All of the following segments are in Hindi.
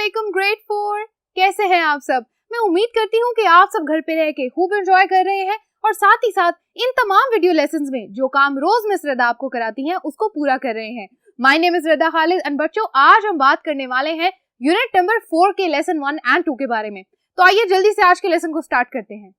अस्सलामुअलैकुम ग्रेड 4। कैसे हैं आप सब? मैं उम्मीद करती हूँ कि आप सब घर पे रह के खूब एंजॉय कर रहे हैं और साथ ही साथ इन तमाम वीडियो लेसन्स में जो काम रोज मिस रदा आपको कराती हैं उसको पूरा कर रहे हैं। माय नेम इज रदा खालिद एंड बच्चों, आज हम बात करने वाले हैं यूनिट नंबर 4 के लेसन 1 एंड 2 के बारे में। तो आइए जल्दी से आज के लेसन को स्टार्ट करते हैं।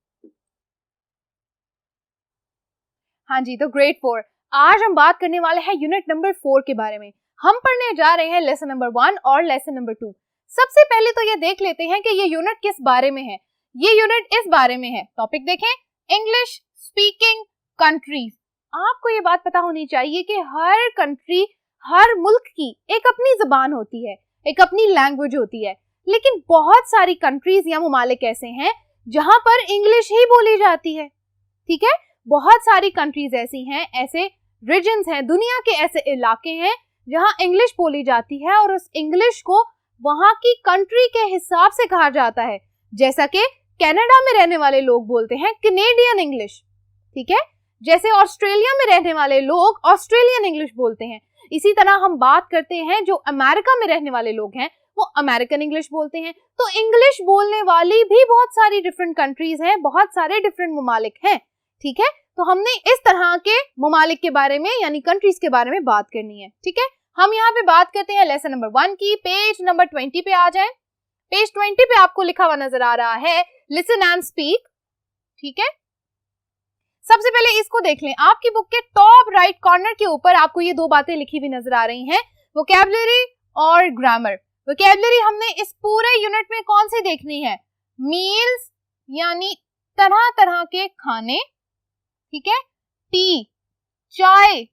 हाँ जी, तो ग्रेड 4 आज हम बात करने वाले हैं यूनिट नंबर 4 के बारे में। हम पढ़ने जा रहे हैं लेसन नंबर 1 और लेसन नंबर 2। सबसे पहले तो ये देख लेते हैं कि ये यूनिट किस बारे में है। ये यूनिट इस बारे में है, टॉपिक देखें, इंग्लिश स्पीकिंग कंट्रीज। आपको ये बात पता होनी चाहिए कि हर कंट्री, हर मुल्क की एक अपनी जुबान होती है, एक अपनी लैंग्वेज होती है, लेकिन बहुत सारी कंट्रीज या मुमालिक ऐसे हैं जहां पर इंग्लिश ही बोली जाती है। ठीक है, बहुत सारी कंट्रीज ऐसी हैं, ऐसे रीजन्स हैं, दुनिया के ऐसे इलाके हैं जहां इंग्लिश बोली जाती है और उस इंग्लिश को वहां की कंट्री के हिसाब से कहा जाता है। जैसा कि कनाडा में रहने वाले लोग बोलते हैं कैनेडियन इंग्लिश, ठीक है, जैसे ऑस्ट्रेलिया में रहने वाले लोग ऑस्ट्रेलियन इंग्लिश बोलते हैं। इसी तरह हम बात करते हैं जो अमेरिका में रहने वाले लोग हैं वो अमेरिकन इंग्लिश बोलते हैं। तो इंग्लिश बोलने वाली भी बहुत सारी डिफरेंट कंट्रीज हैं, बहुत सारे डिफरेंट मुमालिक हैं। ठीक है, तो हमने इस तरह के मुमालिक के बारे में यानी कंट्रीज के बारे में बात करनी है। ठीक है, हम यहाँ पे बात करते हैं लेसन नंबर 1 की। पेज नंबर 20 पे आ जाएं। पेज 20 पे आपको लिखा हुआ नजर आ रहा है लिसन एंड स्पीक। ठीक है, सबसे पहले इसको देख लें। आपकी बुक के टॉप राइट कॉर्नर के ऊपर आपको ये दो बातें लिखी हुई नजर आ रही हैं, वोकैबुलरी और ग्रामर। वोकैबुलरी हमने इस पूरे यूनिट में कौन सी देखनी है? मील्स यानी तरह तरह के खाने, ठीक है, टी चाय,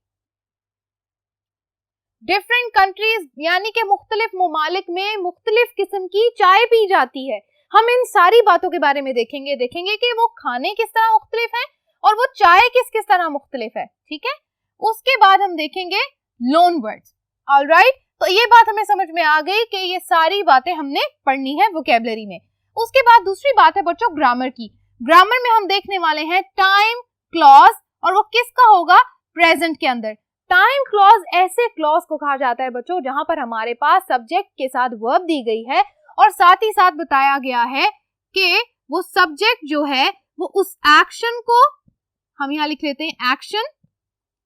डिफरेंट कंट्रीज यानी कि मुख्तलिफ मुमालिक में मुख्तलिफ किस्म की चाय पी जाती है। हम इन सारी बातों के बारे में देखेंगे कि वो खाने किस तरह मुख्तलिफ हैं और वो चाय किस किस तरह मुख्तलिफ है। ठीक है, उसके बाद हम देखेंगे लोन वर्ड्स। ऑलराइट, तो ये बात हमें समझ में आ गई कि ये सारी बातें हमने पढ़नी है वोकैबुलरी में। उसके बाद दूसरी बात है बच्चों ग्रामर की। ग्रामर में हम देखने वाले हैं टाइम क्लॉज, और वो किसका होगा? प्रेजेंट के अंदर। टाइम क्लॉज ऐसे क्लॉज को कहा जाता है बच्चों जहां पर हमारे पास सब्जेक्ट के साथ वर्ब दी गई है और साथ ही साथ बताया गया है कि वो सब्जेक्ट जो है वो उस एक्शन को, हम यहाँ लिख लेते हैं एक्शन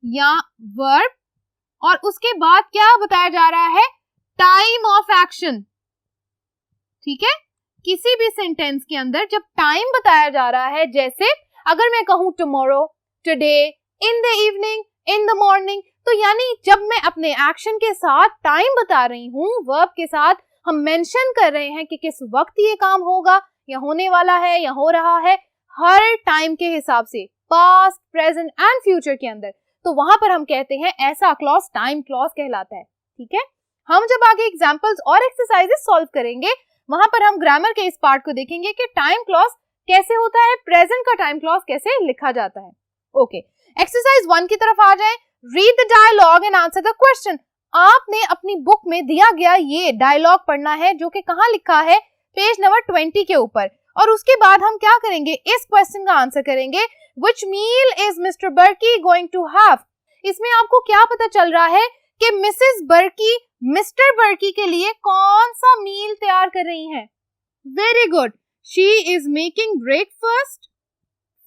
या वर्ब, और उसके बाद क्या बताया जा रहा है? Time of action. ठीक है, किसी भी सेंटेंस के अंदर जब टाइम बताया जा रहा है, जैसे अगर मैं कहूं tomorrow, today, in the evening, in the morning, तो यानी जब मैं अपने एक्शन के साथ टाइम बता रही हूँ, वर्ब के साथ हम मेंशन कर रहे हैं कि किस वक्त ये काम होगा या होने वाला है या हो रहा है, हर टाइम के हिसाब से, पास्ट, प्रेजेंट एंड फ्यूचर के अंदर, तो वहां पर हम कहते हैं ऐसा क्लॉज टाइम क्लॉज कहलाता है। ठीक है, हम जब आगे एग्जाम्पल्स और एक्सरसाइजेस सॉल्व करेंगे वहां पर हम ग्रामर के इस पार्ट को देखेंगे कि टाइम क्लॉज कैसे होता है, प्रेजेंट का टाइम क्लॉज कैसे लिखा जाता है। ओके, एक्सरसाइज 1 की तरफ आ जाएं। Read the dialogue and answer the question. आपने अपनी बुक में दिया गया ये डायलॉग पढ़ना है जो कि कहाँ लिखा है? पेज नंबर 20 के ऊपर। और उसके बाद हम क्या करेंगे? इस क्वेश्चन का आंसर करेंगे, which meal is mister Birkey going to have. इसमें आपको क्या पता चल रहा है कि मिसेस बर्की मिस्टर बर्की के लिए कौन सा मील तैयार कर रही हैं? Very good, she is making breakfast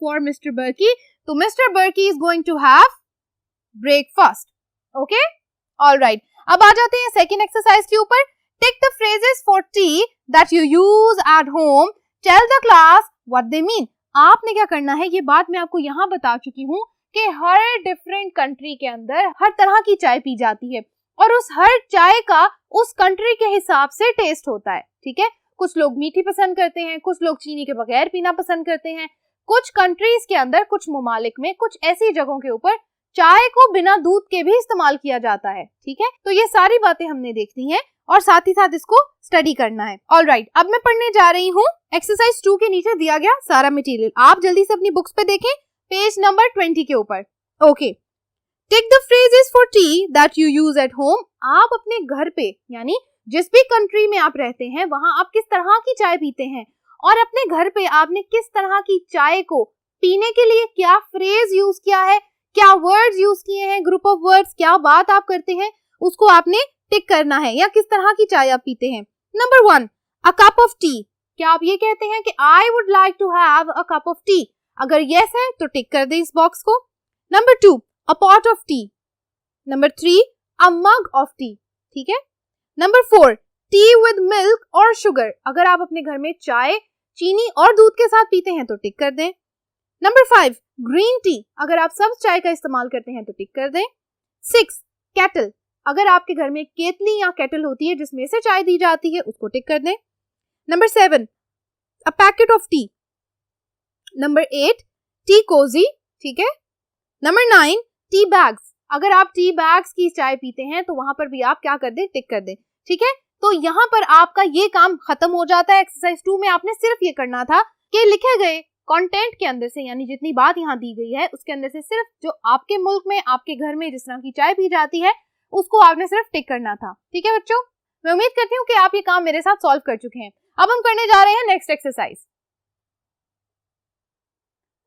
for mister Burkey. तो mister Burkey is going to have breakfast. Okay, alright, अब आ जाते हैं सेकंड एक्सरसाइज के ऊपर। Tick the phrases for T that you use at home, tell the class what they mean. आपने क्या करना है, ये बात मैं आपको यहाँ बता चुकी हूँ कि हर डिफरेंट कंट्री के अंदर हर तरह की चाय पी जाती है और उस हर चाय का उस कंट्री के हिसाब से टेस्ट होता है। ठीक है, कुछ लोग मीठी पसंद करते हैं, कुछ लोग चीनी के बगैर पीना पसंद करते हैं। कुछ कंट्रीज के अंदर, कुछ मुमालिक में, कुछ ऐसी जगहों के ऊपर चाय को बिना दूध के भी इस्तेमाल किया जाता है। ठीक है, तो ये सारी बातें हमने देखनी है और साथ ही साथ इसको स्टडी करना है। ऑलराइट, अब मैं पढ़ने जा रही हूँ एक्सरसाइज 2 के नीचे दिया गया सारा मटेरियल। आप जल्दी से अपनी बुक्स पे देखें, पेज नंबर 20 के ऊपर। Okay, tick the phrases for T that you use at home. आप अपने घर पे यानी जिस भी कंट्री में आप रहते हैं वहां आप किस तरह की चाय पीते हैं और अपने घर पे आपने किस तरह की चाय को पीने के लिए क्या फ्रेज यूज किया है, क्या वर्ड्स यूज किए हैं, ग्रुप ऑफ वर्ड्स, क्या बात आप करते हैं, उसको आपने टिक करना है, या किस तरह की चाय आप पीते हैं। Number 1, a cup of tea. क्या आप ये कहते हैं कि I would like to have a cup of tea? अगर यस है तो टिक कर दे इस बॉक्स को। Number 2, a pot of tea. Number 3, a mug of tea. ठीक है। नंबर 4, टी विद मिल्क और शुगर। अगर आप अपने घर में चाय चीनी और दूध के साथ पीते हैं तो टिक कर दें। Number 5, green tea. अगर आप सब चाय का इस्तेमाल करते हैं तो टिक कर दें। 6, केटल। अगर आपके घर में केतली या केटल होती है जिसमें से चाय दी जाती है उसको टिक कर दें। Number 7, a packet of tea. Number 8, tea cosy. ठीक है। Number 9, tea bags. अगर आप टी बैग्स की चाय पीते हैं तो वहां पर भी आप क्या कर दें, टिक कर दें। ठीक है। तो यहाँ पर आपका ये काम खत्म हो जाता है। एक्सरसाइज 2 में आपने सिर्फ ये करना था कि लिखे गए कंटेंट के अंदर से, यानी जितनी बात यहाँ दी गई है उसके अंदर से सिर्फ जो आपके मुल्क में आपके घर में जिस तरह की चाय पी जाती है उसको आपने सिर्फ टिक करना था। ठीक है बच्चों, मैं उम्मीद करती हूँ कि आप ये काम मेरे साथ सॉल्व कर चुके हैं। अब हम करने जा रहे हैं नेक्स्ट एक्सरसाइज।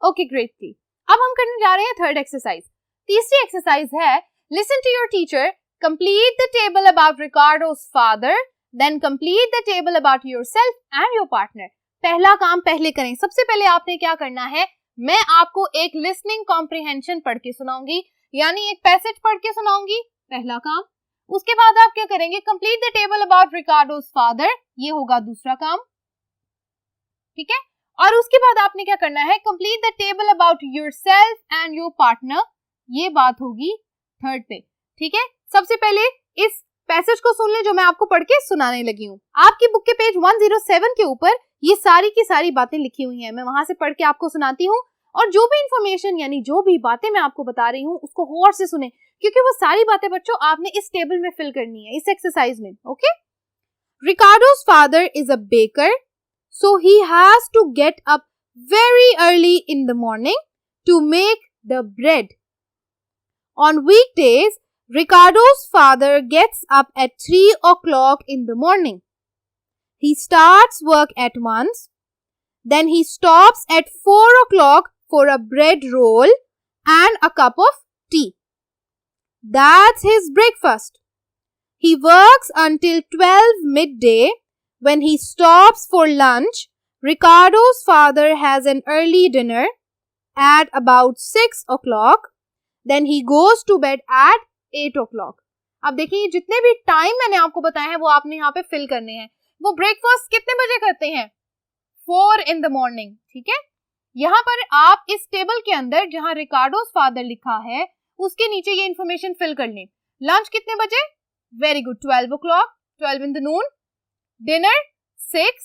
ओके ग्रेट थी। अब हम करने जा रहे हैं थर्ड एक्सरसाइज। तीसरी एक्सरसाइज है listen to your teacher, complete the table about Ricardo's father, then complete the table about yourself and your partner. पहला काम पहले करें। सबसे पहले आपने क्या करना है, मैं आपको एक लिसनिंग कॉम्प्रिहेंशन पढ़ के सुनाऊंगी, यानी एक पैसेज पढ़ के सुनाऊंगी, पहला काम। उसके बाद आप क्या करेंगे, complete the table about Ricardo's father, ये होगा दूसरा काम। ठीक है। और उसके बाद आपने क्या करना है, complete the table about yourself and your partner, ये बात होगी थर्ड पे। ठीक है। सबसे पहले इस पैसेज को सुन ले जो मैं आपको पढ़ के सुनाने लगी हूँ। आपकी बुक के पेज 107 के ऊपर ये सारी की सारी बातें लिखी हुई हैं। मैं वहां से पढ़ के आपको सुनाती हूँ और जो भी इंफॉर्मेशन यानी जो भी बातें मैं आपको बता रही हूँ उसको गौर से सुने, क्योंकि वो सारी बातें बच्चों आपने इस टेबल में फिल करनी है, इस एक्सरसाइज में। Okay. रिकार्डो's father is a baker, so he has to get up very early in the morning to make the bread. On weekdays, Ricardo's father gets up at 3 o'clock in the morning. He starts work at once. Then he stops at 4 o'clock for a bread roll and a cup of tea. That's his breakfast. He works until 12 midday. When he stops for lunch, Ricardo's father has an early dinner at about 6 o'clock. Then he goes to bed at 8 o'clock. अब देखिए जितने भी टाइम मैंने आपको बताए हैं वो आपने यहाँ पे फिल करने हैं। वो ब्रेकफास्ट कितने बजे करते हैं, 4 in the morning। ठीक है। यहाँ पर आप इस टेबल के अंदर जहाँ रिकार्डोस फादर लिखा है उसके नीचे ये इन्फॉर्मेशन फिल कर लें। लंच कितने बजे, very good, 12 o'clock, 12 in the noon, dinner 6,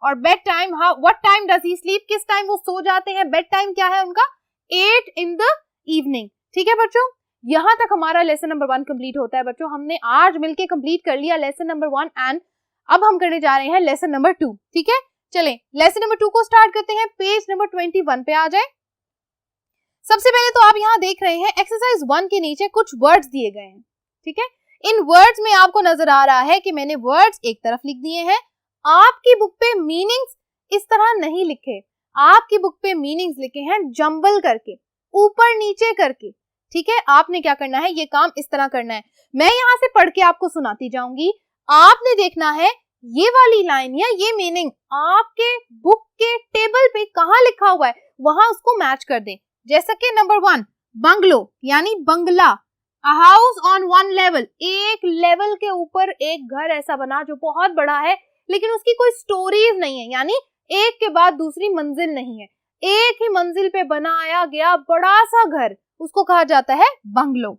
और bed time, what time does he sleep, किस टाइम वो सो जाते हैं, बेड टाइम क्या है उनका, 8 in the evening। ठीक है बच्चों, यहाँ तक हमारा लेसन नंबर 1 कंप्लीट होता है। बच्चों हमने आज मिलके कंप्लीट कर लिया लेसन नंबर 1 एंड अब हम करने जा रहे हैं लेसन नंबर 2। ठीक है, चलें लेसन नंबर 2 को स्टार्ट करते हैं। पेज नंबर 21 पे आ जाए। सबसे पहले तो आप यहाँ देख रहे हैं एक्सरसाइज 1 के नीचे कुछ वर्ड्स दिए गए हैं। ठीक है, इन वर्ड्स में आपको नजर आ रहा है कि मैंने वर्ड्स एक तरफ लिख दिए हैं। आपकी बुक पे मीनिंग्स इस तरह नहीं लिखे, आपकी बुक पे मीनिंग्स लिखे हैं जंबल करके, ऊपर नीचे करके। ठीक है, आपने क्या करना है, ये काम इस तरह करना है। मैं यहाँ से पढ़ के आपको सुनाती जाऊंगी, आपने देखना है ये वाली लाइन या ये मीनिंग आपके बुक के टेबल पे कहाँ लिखा हुआ है वहां उसको मैच कर दें। जैसा कि नंबर 1 बंगलो यानी बंगला, A house on one level, एक लेवल के ऊपर एक घर ऐसा बना जो बहुत बड़ा है लेकिन उसकी कोई स्टोरीज नहीं है, यानी एक के बाद दूसरी मंजिल नहीं है, एक ही मंजिल पे बनाया गया बड़ा सा घर, उसको कहा जाता है bungalow.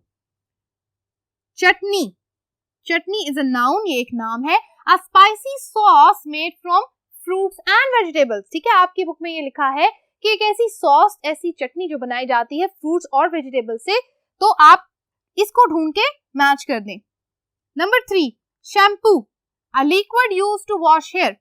Chutney, chutney is a noun, ये एक नाम है। अ spicy sauce made from fruits and vegetables. ठीक है, आपकी बुक में ये लिखा है कि एक ऐसी सॉस, ऐसी चटनी जो बनाई जाती है फ्रूट्स और वेजिटेबल से, तो आप इसको ढूंढ के मैच कर दें। Number 3 shampoo, a liquid used to wash hair,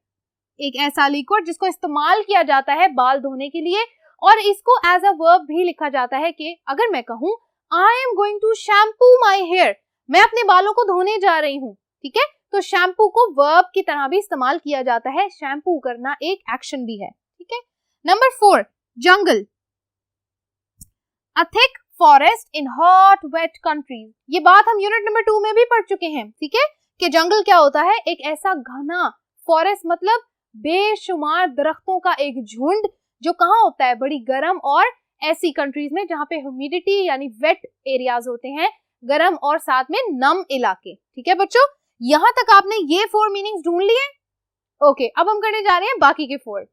एक ऐसा लिक्विड जिसको इस्तेमाल किया जाता है बाल धोने के लिए, और इसको एज अ वर्ब भी लिखा जाता है कि अगर मैं कहूं I am going to shampoo my hair, मैं अपने बालों को धोने जा रही हूँ। ठीक है, तो शैम्पू को वर्ब की तरह भी इस्तेमाल किया जाता है, शैम्पू करना एक एक्शन भी है। ठीक है। Number 4 jungle, a thick forest in hot wet countries, ये बात हम यूनिट नंबर 2 में भी पढ़ चुके हैं। ठीक है, कि जंगल क्या होता है, एक ऐसा घना फॉरेस्ट, मतलब बेशुमार दरख्तों का एक झुंड जो कहाँ होता है, बड़ी गर्म और ऐसी कंट्रीज में जहाँ पे ह्यूमिडिटी यानी वेट एरियाज होते हैं, गर्म और साथ में नम इलाके। ठीक है बच्चों, यहां तक आपने ये 4 मीनिंग्स ढूंढ लिए। ओके, अब हम करने जा रहे हैं बाकी के 4।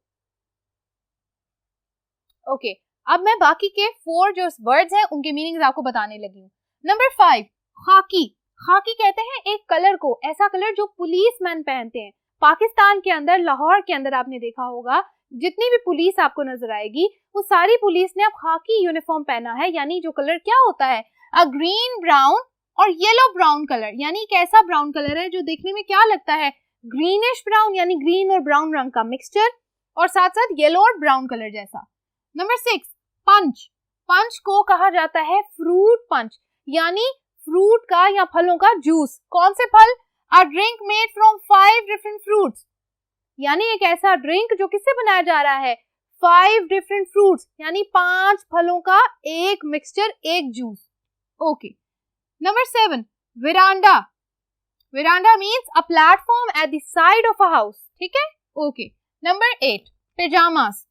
ओके, अब मैं बाकी के 4 जो वर्ड्स हैं उनके मीनिंग्स आपको बताने लगी हूँ। नंबर 5, खाकी। खाकी कहते हैं एक कलर को, ऐसा कलर जो पुलिसमैन पहनते हैं। पाकिस्तान के अंदर, लाहौर के अंदर आपने देखा होगा, जितनी भी पुलिस आपको नजर आएगी वो सारी पुलिस ने अब खाकी यूनिफॉर्म पहना है, यानी जो कलर क्या होता है, अ ग्रीन ब्राउन और येलो ब्राउन कलर, यानी एक ऐसा ब्राउन कलर है जो देखने में क्या लगता है, ग्रीनिश ब्राउन, यानी ग्रीन और ब्राउन रंग का मिक्सचर, और साथ साथ येलो और ब्राउन कलर जैसा। नंबर 6, पंच। पंच को कहा जाता है फ्रूट पंच, यानी फ्रूट का या फलों का जूस। कौन से फल, a drink made from 5 different fruits, यानी एक ऐसा ड्रिंक जो किससे बनाया जा रहा है, 5 डिफरेंट फ्रूट्स, यानी 5 फलों का एक मिक्सचर, एक juice. Okay, number 7, veranda. Veranda means a platform at the side of a house. ठीक है, ओके। नंबर 8, पेजामास।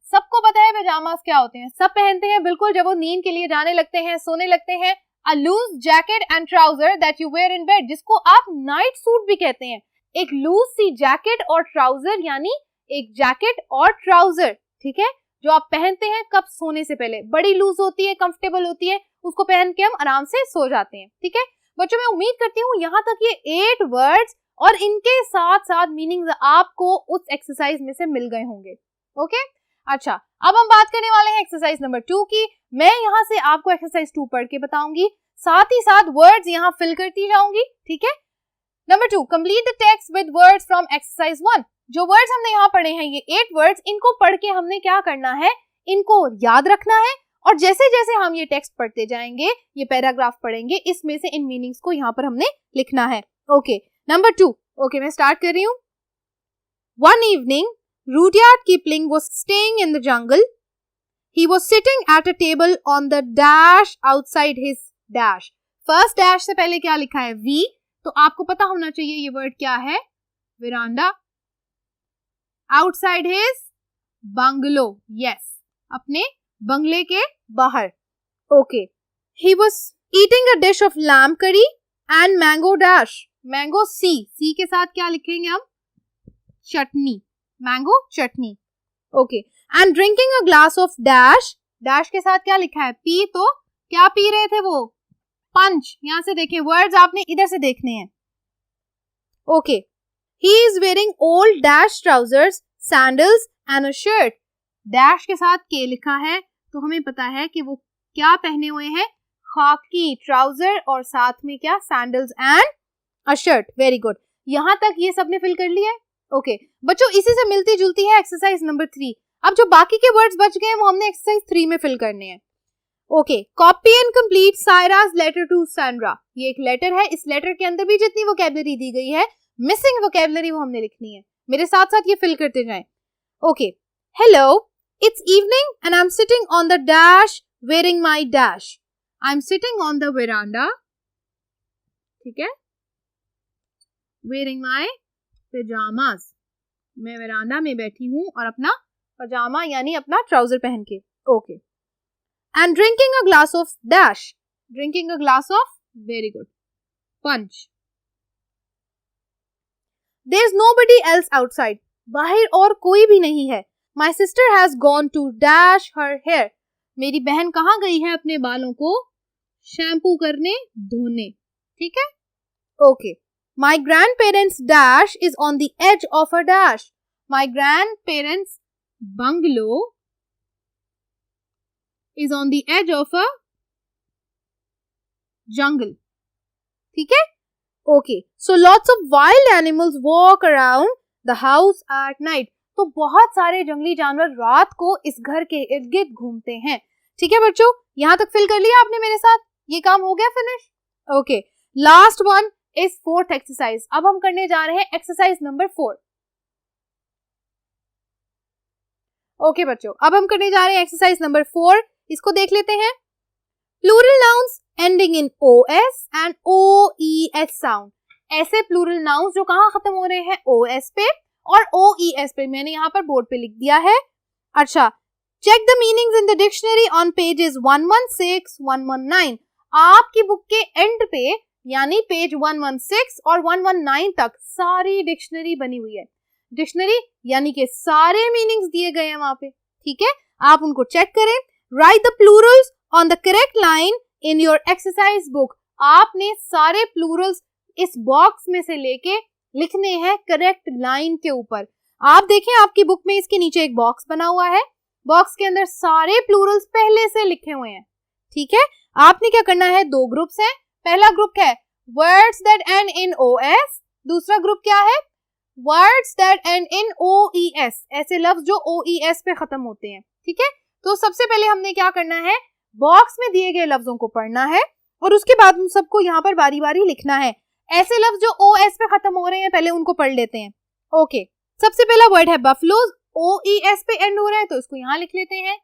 सबको पता है पेजामास क्या होते हैं, सब पहनते हैं बिल्कुल जब वो नींद के लिए जाने लगते हैं, सोने लगते हैं। A loose jacket and trouser that you wear in bed, जिसको आप नाइट सूट भी कहते हैं। एक लूज सी जैकेट और ट्राउजर, यानी एक जैकेट और ट्राउजर, ठीक है, जो आप पहनते हैं कब, सोने से पहले। बड़ी लूज होती है, कंफर्टेबल होती है, उसको पहन के हम आराम से सो जाते हैं। ठीक है बच्चों, मैं उम्मीद करती हूँ यहाँ तक ये 8 वर्ड्स और इनके साथ साथ मीनिंग्स आपको उस एक्सरसाइज में से मिल गए होंगे। ओके, अच्छा, अब हम बात करने वाले हैं एक्सरसाइज नंबर 2 की। मैं यहाँ से आपको एक्सरसाइज 2 पढ़ के बताऊंगी, साथ ही साथ वर्ड्स यहाँ फिल करती जाऊंगी। ठीक है, number 2, complete the text with words from exercise 1। जो वर्ड्स हमने यहाँ पढ़े हैं, ये 8 वर्ड्स, इनको पढ़ के हमने क्या करना है, इनको याद रखना है, और जैसे जैसे हम ये टेक्स्ट पढ़ते जाएंगे, ये पैराग्राफ पढ़ेंगे, इसमें से इन मीनिंग्स को यहाँ पर हमने लिखना है। Okay, number 2। ओके, मैं स्टार्ट कर रही हूँ। One evening, Rudyard Kipling was staying in the jungle. He was sitting at a table on the dash outside his dash. First dash से पहले क्या लिखा है, V, तो आपको पता होना चाहिए ये वर्ड क्या है, veranda. Outside his bungalow, yes, अपने बंगले के बाहर। Okay, he was eating a dish of lamb curry and mango dash. Mango C, C के साथ क्या लिखेंगे हम, chutney, mango chutney. Okay, and drinking a glass of dash, dash के साथ क्या लिखा है, पी, तो क्या पी रहे थे वो, पंच। यहां से देखें, वर्ड्स आपने इधर से देखने हैं। Okay, he is wearing old dash trousers, sandals and a shirt. Dash के साथ के लिखा है, तो हमें पता है कि वो क्या पहने हुए हैं, खाकी ट्राउजर और साथ में क्या, sandals and a shirt. Very good, यहां तक ये सबने फिल कर लिया है। ओके बच्चों, इसी से मिलती जुलती है एक्सरसाइज नंबर 3। अब जो बाकी के वर्ड्स बच गए हैं वो हमने एक्सरसाइज 3 में फिल करने हैं। Okay, copy and complete Saira's letter to Sandra. ये एक लेटर है, इस लेटर के अंदर भी जितनी वोकैबुलरी दी गई है, मिसिंग वोकैबुलरी, वो हमने लिखनी है। मेरे साथ साथ ये फिल करते जाएं। Okay, hello, it's evening and I am sitting on the dash wearing my dash. I am sitting on the veranda, ठीक है, वेयरिंग माई पेजामास, मैं वेरांडा में बैठी हूँ और अपना पजामा यानी अपना ट्राउजर पहन के। Okay, and drinking a glass of dash, drinking a glass of, very good, punch. There is nobody else outside, बाहर और कोई भी नहीं है। My sister has gone to dash her hair, मेरी बहन कहाँ गई है अपने बालों को शैम्पू करने, धोने। ठीक है, okay, my grandparents' dash is on the edge of a dash. My grandparents' bungalow is on the edge of a jungle. ठीक है? Okay. So lots of wild animals walk around the house at night. तो बहुत सारे जंगली जानवर रात को इस घर के इर्द गिर्द घूमते हैं। ठीक है बच्चों, यहाँ तक फिल कर लिया आपने मेरे साथ, ये काम हो गया फिनिश। ओके, लास्ट वन इस 4th एक्सरसाइज। अब हम करने जा रहे हैं एक्सरसाइज नंबर 4। ओके बच्चों, अब हम करने जा रहे हैं एक्सरसाइज नंबर 4। इसको देख लेते हैं। Plural nouns ending in OS and OES sound, ऐसे प्लूरल नाउन्स जो कहाँ खत्म हो रहे हैं, OS पे और OES पे। मैंने यहाँ पर बोर्ड पे लिख दिया है। अच्छा, check the meanings in the dictionary on pages 116, 119। आपकी बुक के एंड पे यानी पेज 116 और 119 तक सारी डिक्शनरी बनी हुई है। डिक्शनरी यानी कि सारे मीनिंग्स दिए गए हैं वहां पे, ठीक है, आप उनको चेक करें। Right the Plurals on the correct line in your exercise book. आपने सारे प्लूरल्स इस बॉक्स में से लेके लिखने हैं करेक्ट लाइन के ऊपर। आप देखें आपकी बुक में इसके नीचे एक बॉक्स बना हुआ है, बॉक्स के अंदर सारे प्लूरल्स पहले से लिखे हुए हैं, ठीक है। आपने क्या करना है, दो ग्रुप्स हैं। पहला ग्रुप है words that and in OS, दूसरा ग्रुप क्या है, words that and in OES, ऐसे लफ्ज जो OES पे खत्म होते हैं, ठीक है। तो सबसे पहले हमने क्या करना है, बॉक्स में दिए गए लफ्जों को पढ़ना है और उसके बाद उन सबको यहाँ पर बारी बारी लिखना है। ऐसे लफ्ज जो OS पे खत्म हो रहे हैं पहले उनको पढ़ लेते हैं। ओके, सबसे पहला वर्ड है बफलोज, OES पे एंड हो रहा है तो इसको यहाँ लिख लेते हैं,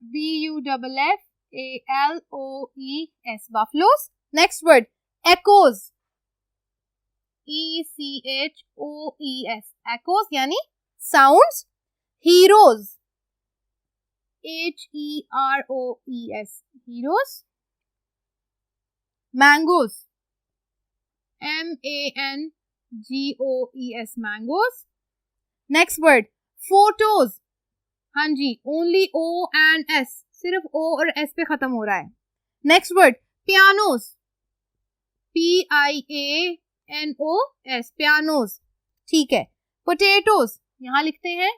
BUFFALOES, buffaloes. Next word echoes, ECHOES, echoes यानी sounds. Heroes, HEROES, heroes. Mangoes, MANGOES, mangoes. Next word photos, हाँ जी, ओनली O एंड S, सिर्फ O और S पे खत्म हो रहा है। Next word pianos, PIANOS, pianos, ठीक है। पोटैटोज, यहाँ लिखते हैं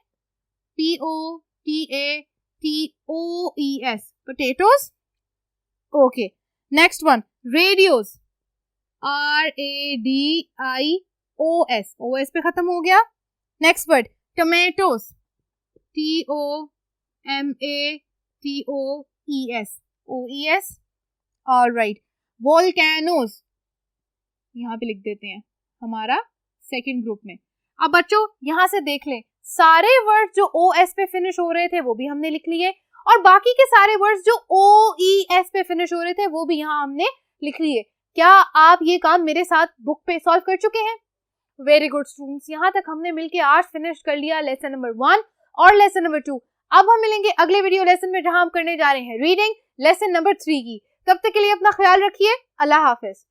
POTATOES, potatoes, okay. Next one radios, RADIOS, OS पे खत्म हो गया। Next word tomatoes, TOMATOES, OES, alright. Volcanoes, यहाँ पे लिख देते हैं हमारा सेकंड ग्रुप में। अब बच्चों यहाँ से देख लें, सारे वर्ड जो OS पे फिनिश हो रहे थे वो भी हमने लिख लिए और बाकी के सारे वर्ड्स जो OES पे फिनिश हो रहे थे वो भी यहाँ हमने लिख लिए। क्या आप ये काम मेरे साथ बुक पे सॉल्व कर चुके हैं? वेरी गुड स्टूडेंट्स, यहाँ तक हमने मिलके आज फिनिश कर लिया लेसन नंबर 1 और लेसन नंबर 2। अब हम मिलेंगे अगले वीडियो लेसन में जहां हम करने जा रहे हैं रीडिंग लेसन नंबर 3 की। तब तक के लिए अपना ख्याल रखिए, अल्लाह हाफिज।